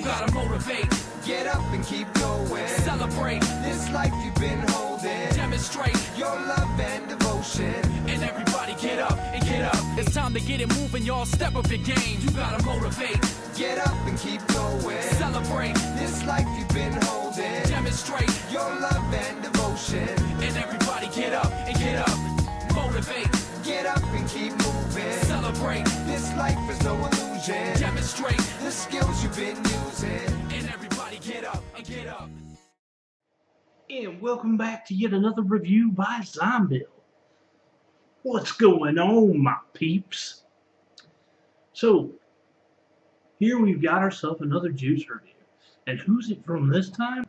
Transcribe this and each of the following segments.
gotta motivate. Get up and keep going. Celebrate This life you've been holding. Demonstrate your love and devotion. And everybody get up and get up. It's time to get it moving, y'all. Step up your game. You gotta motivate. Get up and keep going. Celebrate This life you've been holding. Demonstrate your love and devotion. And everybody get up and get up. Motivate. Get up and keep moving. Celebrate. This life is no illusion. Demonstrate the skills you've been using. And everybody get up and get up. And welcome back to yet another review by Zombill. What's going on, my peeps? So, here we've got ourselves another juice review. And who's it from this time?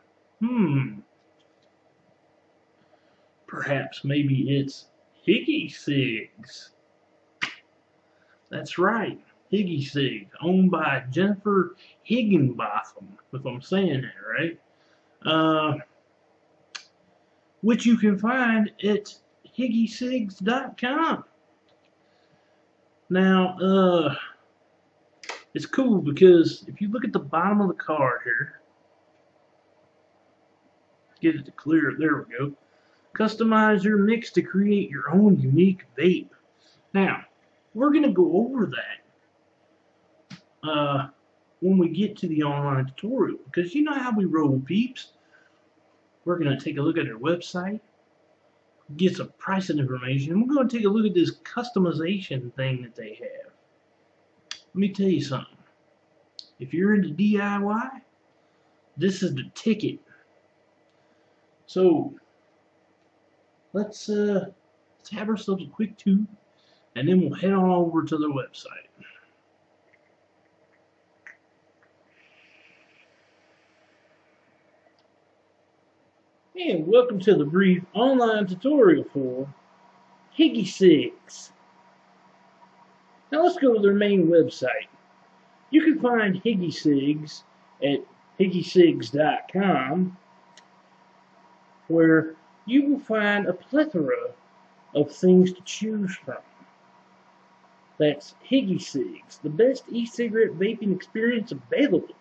Perhaps maybe it's Higgy Cigs. That's right, Higgy Cigs, owned by Jennifer Higginbotham, if I'm saying that right. Which you can find at HiggyCigs.com. Now, it's cool because if you look at the bottom of the card here, get it to clear, there we go. Customize your mix to create your own unique vape. Now, we're going to go over that when we get to the online tutorial, because you know how we roll, peeps. We're going to take a look at their website, get some pricing information, and we're going to take a look at this customization thing that they have. Let me tell you something. If you're into DIY, this is the ticket. So, let's have ourselves a quick tube, and then we'll head on over to their website. And welcome to the brief online tutorial for Higgy Cigs. Now let's go to their main website. You can find Higgy Cigs at HiggyCigs.com, where you will find a plethora of things to choose from. That's Higgy Cigs, the best e-cigarette vaping experience available.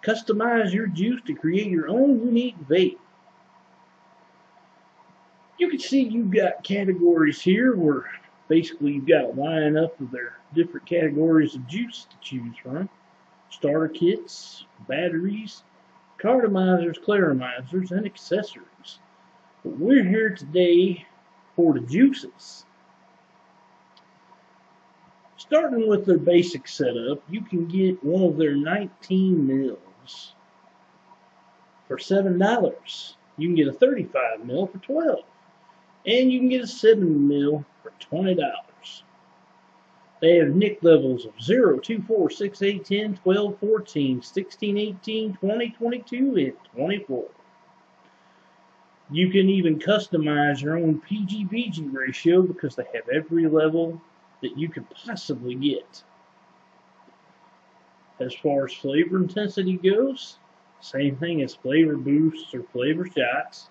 Customize your juice to create your own unique vape. You can see you've got categories here where basically you've got a lineup of their different categories of juice to choose from. Starter kits, batteries, cartomizers, claromizers, and accessories. But we're here today for the juices. Starting with their basic setup, you can get one of their 19 mils for $7. You can get a 35 mil for $12. And you can get a 7 mil for $20. They have nic levels of 0, 2, 4, 6, 8, 10, 12, 14, 16, 18, 20, 22, and 24. You can even customize your own PG-BG ratio because they have every level that you could possibly get. As far as flavor intensity goes, same thing as flavor boosts or flavor shots.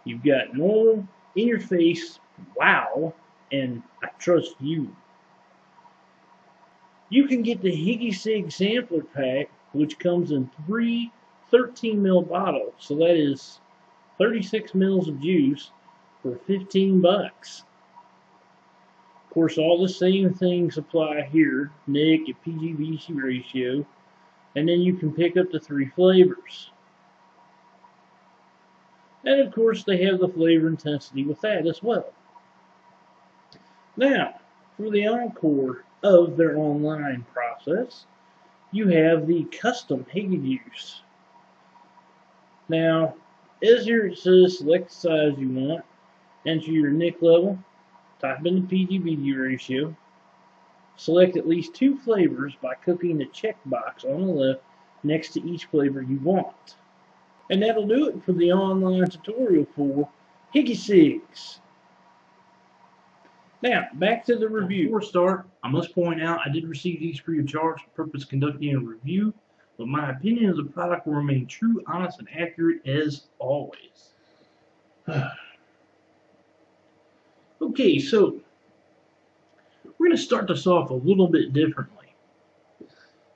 You've got normal, in your face, wow, and I trust you. You can get the Higgy Cig sampler pack, which comes in 3 13 mil bottles, so that is 36 mils of juice for $15. Of course, all the same things apply here, nic and PG-BG ratio, and then you can pick up to 3 flavors. And of course, they have the flavor intensity with that as well. Now, for the encore of their online process, you have the custom Higgy juice. Now, as here it says, select the size you want, enter your nic level, type in the PG-BG ratio, select at least 2 flavors by clicking the checkbox on the left next to each flavor you want. And that'll do it for the online tutorial for Higgy Cigs. Now, back to the review. Before I start, I must point out I did receive these free of charge for the purpose of conducting a review, but my opinion of the product will remain true, honest, and accurate as always. Okay, so we're going to start this off a little bit differently.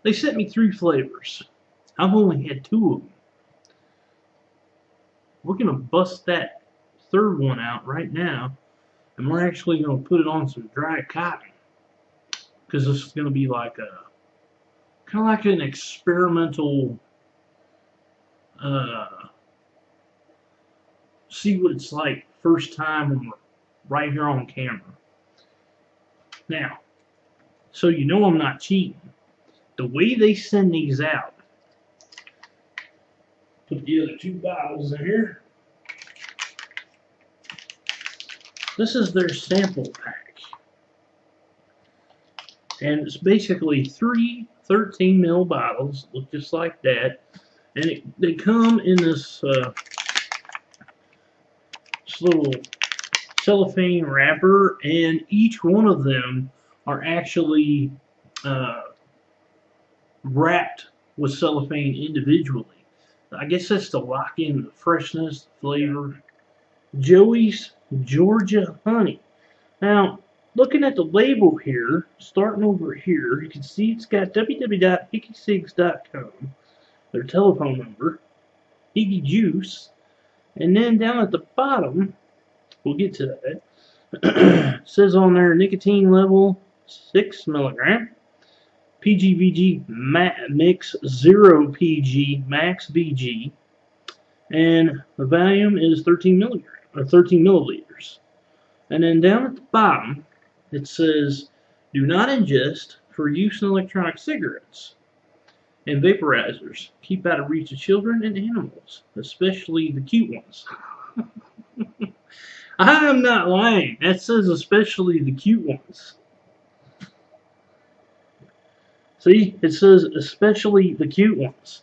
They sent me 3 flavors. I've only had 2 of them. We're going to bust that third one out right now, and we're actually going to put it on some dry cotton, because this is going to be like a kind of like an experimental see what it's like first time when we're right here on camera. Now, so you know I'm not cheating. The way they send these out, put the other 2 bottles in here. This is their sample pack. And it's basically 3 13 ml bottles, look just like that. And they come in this little cellophane wrapper, and each one of them are actually wrapped with cellophane individually. I guess that's to lock in the freshness, the flavor. Joey's Georgia Honey. Now, looking at the label here, starting over here, you can see it's got www.higgycigs.com, their telephone number, Higgy Juice, and then down at the bottom, we'll get to that, it says on there nicotine level 6 milligram, PGVG mix 0 PG max VG, and the volume is 13 milligrams or 13 milliliters. And then down at the bottom, it says, do not ingest for use in electronic cigarettes and vaporizers. Keep out of reach of children and animals, especially the cute ones. I am not lying. That says especially the cute ones. See, it says especially the cute ones.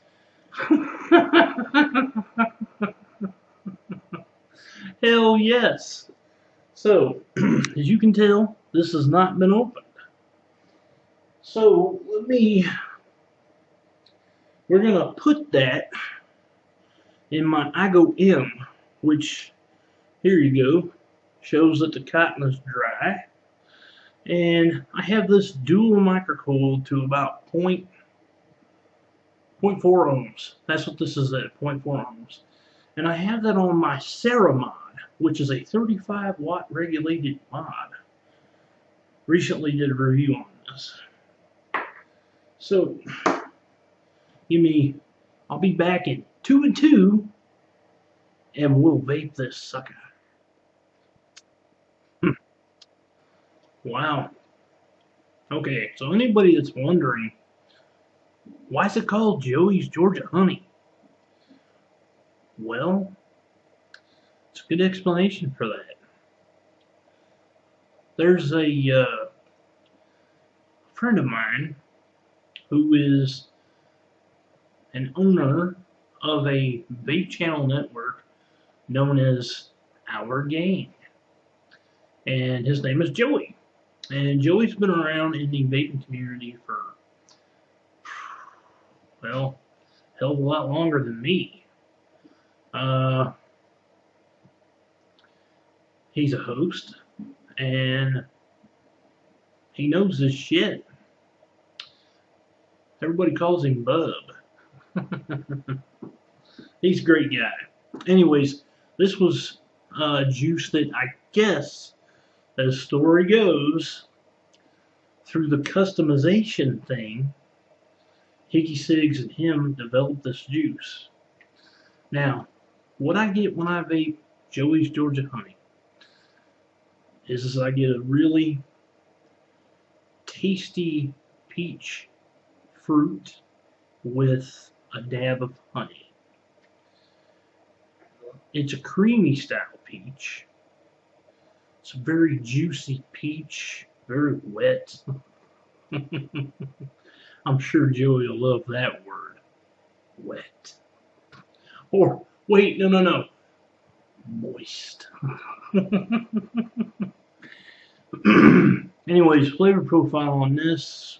Hell yes. So, as you can tell, this has not been opened. So, we're going to put that in my IGO M, which, here you go, shows that the cotton is dry. And I have this dual microcoiled to about 0.4 ohms. That's what this is at, 0.4 ohms. And I have that on my Ceramod, which is a 35 watt regulated mod. Recently did a review on this. So, I'll be back in 2 and 2, and we'll vape this sucker. Wow. Okay, so anybody that's wondering, why is it called Joey's Georgia Honey? Well, it's a good explanation for that. There's a friend of mine who is an owner of a vape channel network known as Our Gang. And his name is Joey. And Joey's been around in the vaping community for, well, hell of a lot longer than me. He's a host, and he knows his shit. Everybody calls him Bub. He's a great guy. Anyways, this was juice that I guess, as story goes, through the customization thing, Higgy Cigs and him developed this juice. Now, what I get when I vape Joey's Georgia Honey is I get a really tasty peach fruit with a dab of honey. It's a creamy style peach. It's a very juicy peach, very wet. I'm sure Joey will love that word, wet. Or, wait, no. Moist. Anyways, flavor profile on this.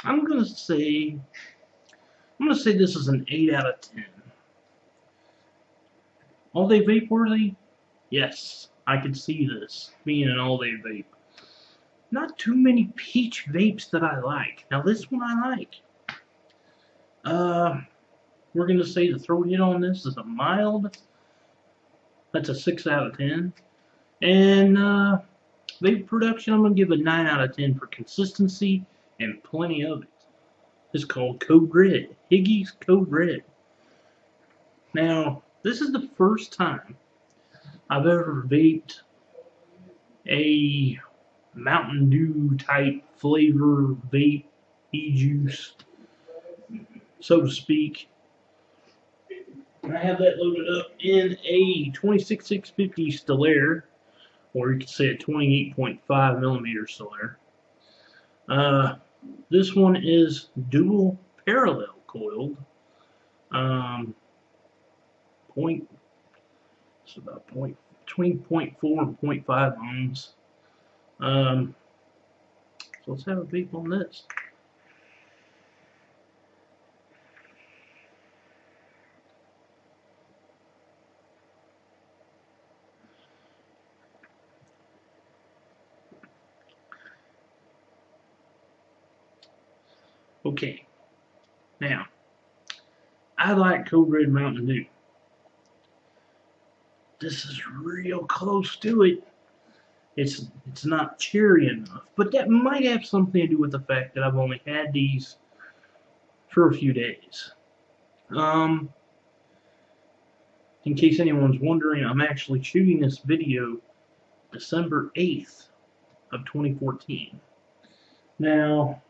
I'm gonna say this is an 8 out of 10. All-day vape worthy? Yes, I could see this being an all-day vape. Not too many peach vapes that I like. Now this one I like. We're gonna say the throat hit on this is a mild. That's a 6 out of 10. And vape production, I'm gonna give a 9 out of 10 for consistency and plenty of it. It's called Code Red. Higgy's Code Red. Now, this is the first time I've ever vaped a Mountain Dew type flavor vape, e-juice, so to speak. I have that loaded up in a 26650 Stellaire, or you could say a 28.5 millimeter Stellaire. This one is dual parallel coiled. It's about between 0.4 and 0.5 ohms. So let's have a vape on this. Okay, now I like Code Red Mountain Dew. This is real close to it. It's not cherry enough, but that might have something to do with the fact that I've only had these for a few days. In case anyone's wondering, I'm actually shooting this video December 8th of 2014. Now,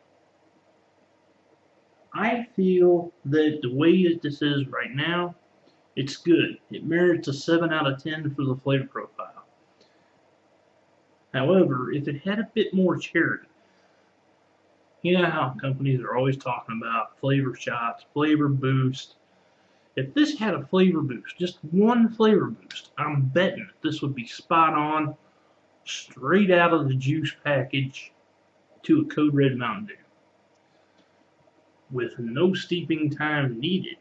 I feel that the way that this is right now, it's good. It merits a 7 out of 10 for the flavor profile. However, if it had a bit more cherry, you know how companies are always talking about flavor shots, flavor boost. If this had a flavor boost, just one flavor boost, I'm betting this would be spot on, straight out of the juice package to a Code Red Mountain Dew, with no steeping time needed.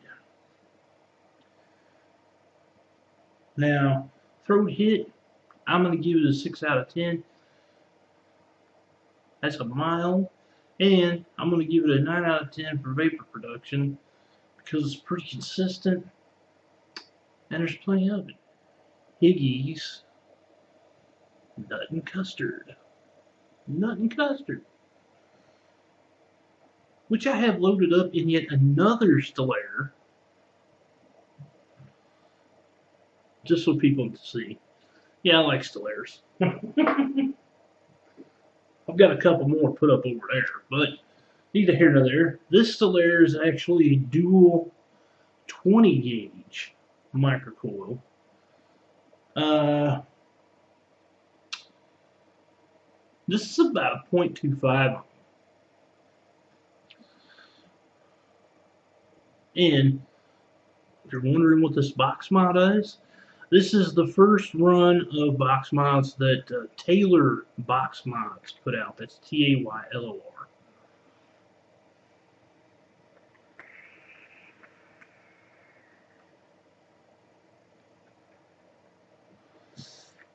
Now, throat hit, I'm going to give it a 6 out of 10. That's a mild. And I'm going to give it a 9 out of 10 for vapor production because it's pretty consistent and there's plenty of it. Higgy's Nut and Custard. Nut and Custard. Which I have loaded up in yet another Stellaire, just so people can see. Yeah, I like Stellaires. I've got a couple more put up over there, but neither here nor there. This Stellaire is actually a dual 20 gauge microcoil. This is about a 0.25. And if you're wondering what this box mod is, this is the first run of box mods that Taylor Box Mods put out. That's T-A-Y-L-O-R.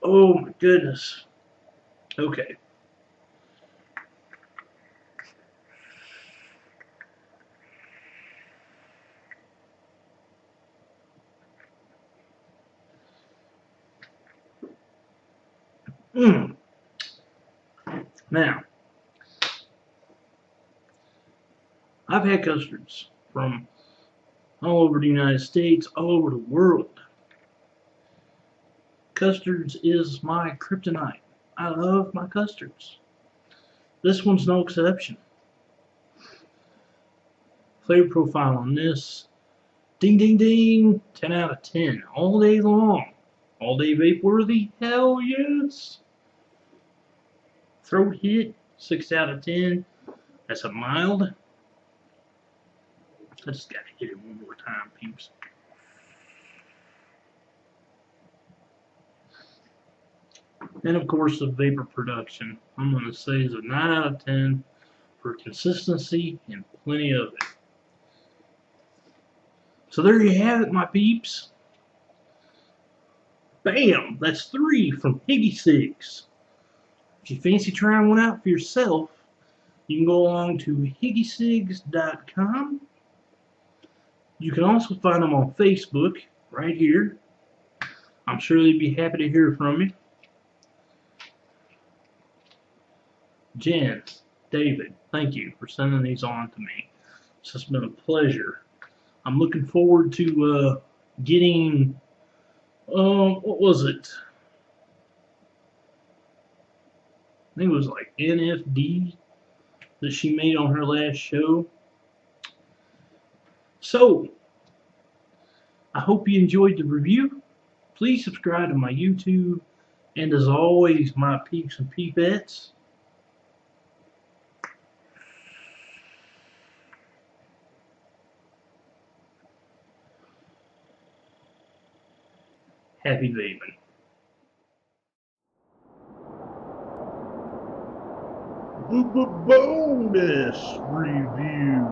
Oh my goodness. Okay. Now, I've had custards from all over the United States, all over the world. Custards is my kryptonite. I love my custards. This one's no exception. Flavor profile on this, ding ding ding, 10 out of 10, all day long. All day vape worthy? Hell yes. Throat hit, 6 out of 10. That's a mild. I just gotta hit it one more time, peeps. And of course, the vapor production, I'm gonna say is a 9 out of 10 for consistency and plenty of it. So there you have it, my peeps. Bam! That's 3 from Higgy Cigs. If you fancy trying one out for yourself, you can go along to higgycigs.com. You can also find them on Facebook, right here. I'm sure they'd be happy to hear from you. Jenn, David, thank you for sending these on to me. It's just been a pleasure. I'm looking forward to getting, what was it? I think it was like NFD that she made on her last show. So, I hope you enjoyed the review. Please subscribe to my YouTube. And as always, my peeps and peepettes, happy vaping. Bonus review.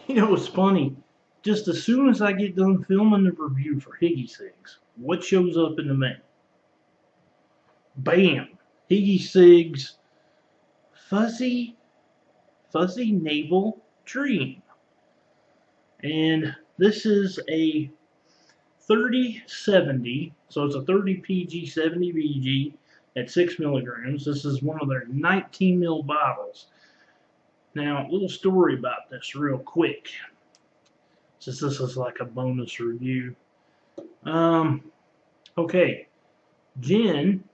You know, it's funny. Just as soon as I get done filming the review for Higgy Cigs, what shows up in the mail? Bam! Higgy Cigs Fuzzy Navel Dream. And this is a 3070, so it's a 30 PG 70 VG at 6 milligrams. This is one of their 19 mil bottles. Now, a little story about this real quick, since this is like a bonus review. Okay, Jenn,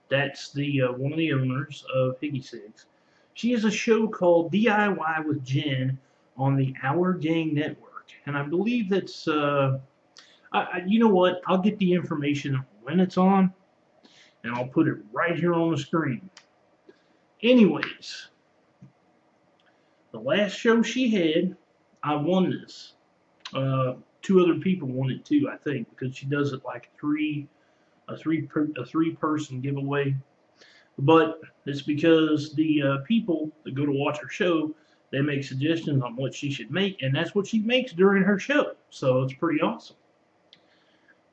that's the one of the owners of Higgy Cigs. She has a show called D.I.Y with Jenn on the Our Gang Network, and I believe that's you know what? I'll get the information when it's on, and I'll put it right here on the screen. Anyways, the last show she had, I won this. 2 other people won it too, I think, because she does it like a three-person giveaway. But it's because the people that go to watch her show, they make suggestions on what she should make, and that's what she makes during her show. So it's pretty awesome.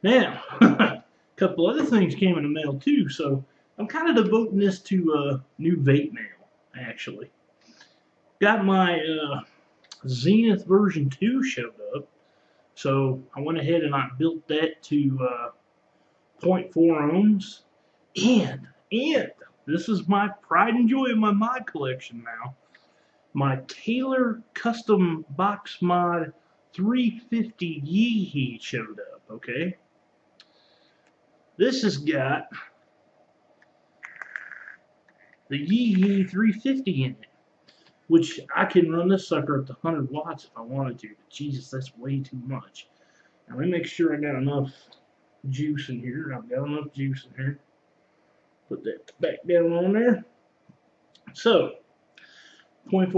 Now, a couple other things came in the mail too, so I'm kind of devoting this to new vape mail, actually. Got my Zenith version 2 showed up, so I went ahead and I built that to 0.4 ohms, and this is my pride and joy of my mod collection now. My Taylor Custom Box Mod 350 Yee showed up, okay? This has got the Yee 350 in it, which I can run this sucker up to 100 watts if I wanted to, but Jesus, that's way too much. Now let me make sure I got enough juice in here. I've got enough juice in here. Put that back down on there. So, 0.4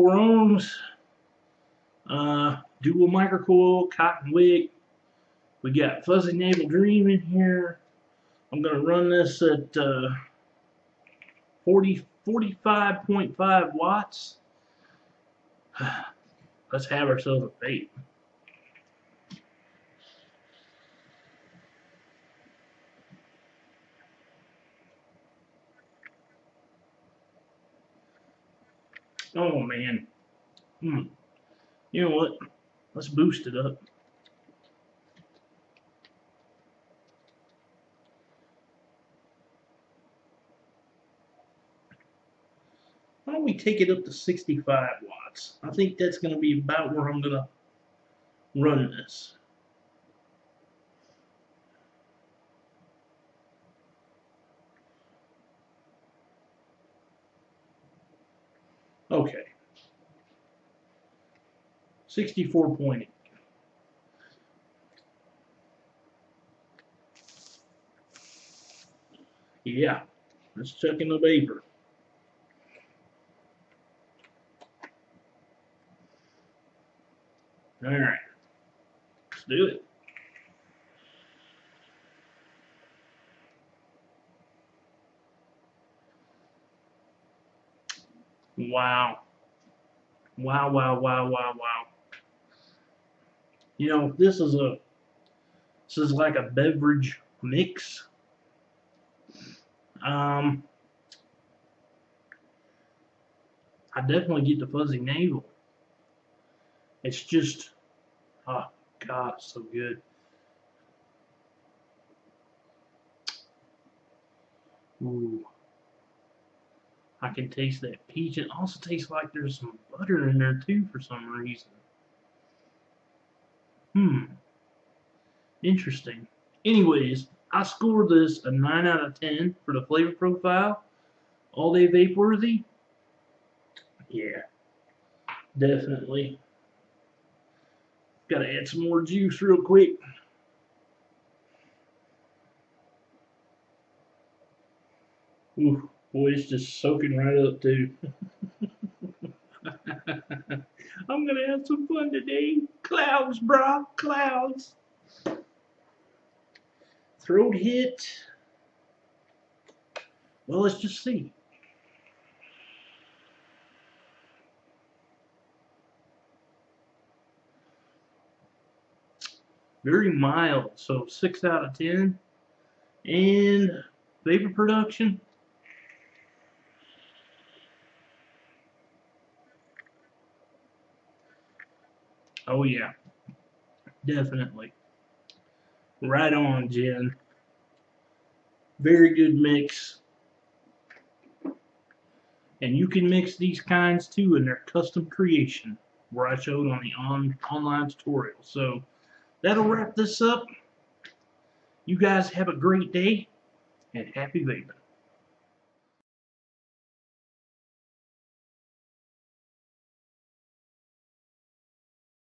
ohms, dual microcoil, cotton wick. We got Fuzzy Navel Dream in here. I'm going to run this at 45.5 watts. Let's have ourselves a vape. Oh man. You know what? Let's boost it up. Why don't we take it up to 65 watts? I think that's going to be about where I'm going to run this. Okay. 64.8. Yeah. Let's chuck in the vapor. Alright. Let's do it. Wow. Wow. You know, this is a This is like a beverage mix. I definitely get the fuzzy navel. It's just, oh God, it's so good. Ooh. I can taste that peach. It also tastes like there's some butter in there too for some reason. Interesting. Anyways, I scored this a 9 out of 10 for the flavor profile. All day vape worthy? Yeah, definitely. Gotta add some more juice real quick. Ooh, boy, it's just soaking right up too. I'm gonna have some fun today. Clouds, brah, clouds. Throat hit. Well, let's just see. Very mild, so 6 out of 10. And vapor production. Oh yeah, definitely. Right on, Jenn. Very good mix. And you can mix these kinds too in their custom creation, where I showed on the online tutorial. So that'll wrap this up. You guys have a great day and happy vaping.